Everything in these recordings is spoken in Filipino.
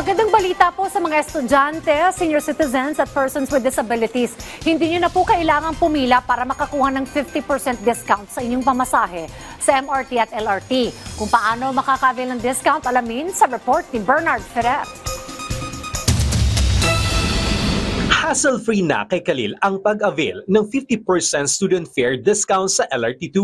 Magandang balita po sa mga estudyante, senior citizens at persons with disabilities. Hindi nyo na po kailangang pumila para makakuha ng 50% discount sa inyong pamasahe sa MRT at LRT. Kung paano makaka-avail ng discount, alamin sa report ni Bernard Ferrer. Hassle-free na kay Khalil ang pag-avail ng 50% student fare discount sa LRT2.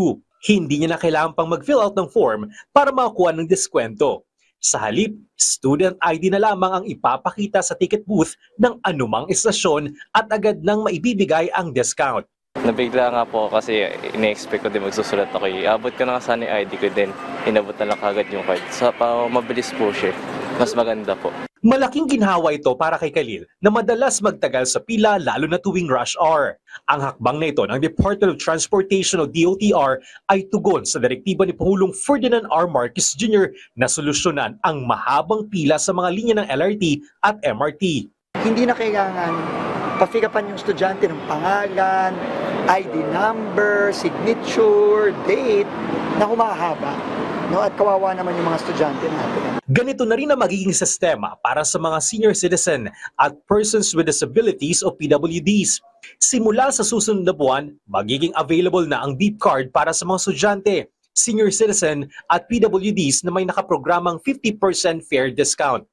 Hindi niya na kailangan pang mag-fill out ng form para makakuha ng diskwento. Sa halip, student ID na lamang ang ipapakita sa ticket booth ng anumang istasyon at agad nang maibibigay ang discount. Nabigla nga po kasi ine-expect ko din magsusulat ako. Abot ko na nga sana yung ID ko din. Inabot na lang kagad yung card. So, mabilis po siya. Mas maganda po. Malaking ginhawa ito para kay Khalil na madalas magtagal sa pila lalo na tuwing rush hour. Ang hakbang na ito ng Department of Transportation o DOTR ay tugon sa direktiba ni Pangulong Ferdinand R. Marcos Jr. na solusyonan ang mahabang pila sa mga linya ng LRT at MRT. Hindi na kailangan pa-fill-upan yung estudyante ng pangalan, ID number, signature, date na humahaba. No, at kawawa naman yung mga estudyante natin. Ganito na rin ang magiging sistema para sa mga senior citizen at persons with disabilities o PWDs. Simula sa susunod na buwan, magiging available na ang beep card para sa mga estudyante, senior citizen at PWDs na may nakaprogramang 50% fare discount.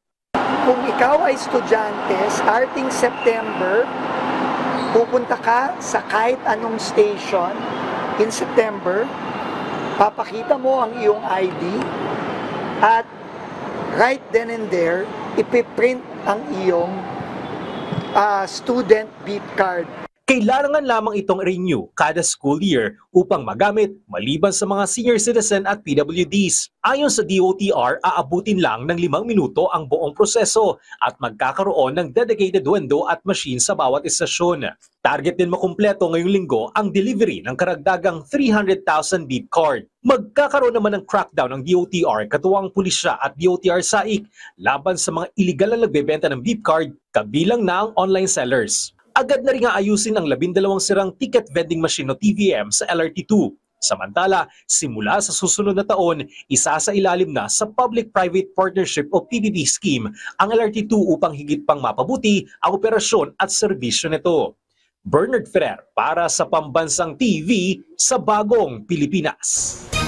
Kung ikaw ay estudyante, starting September, pupunta ka sa kahit anong station in September, papakita mo ang iyong ID at right then and there, ipiprint ang iyong student beep card. Kailangan lamang itong renew kada school year upang magamit maliban sa mga senior citizen at PWDs. Ayon sa DOTR, aabutin lang ng 5 minuto ang buong proseso at magkakaroon ng dedicated window at machine sa bawat istasyon. Target din makumpleto ngayong linggo ang delivery ng karagdagang 300,000 beep card. Magkakaroon naman ng crackdown ng DOTR katuwang pulisya at DOTR SAIC laban sa mga iligal na nagbebenta ng beep card, kabilang na ang online sellers. Agad na rin ayusin ang 12 sirang ticket vending machine o TVM sa LRT2. Samantala, simula sa susunod na taon, isasailalim na sa Public-Private Partnership o PPP scheme ang LRT2 upang higit pang mapabuti ang operasyon at serbisyo nito. Bernard Ferrer para sa Pambansang TV sa Bagong Pilipinas.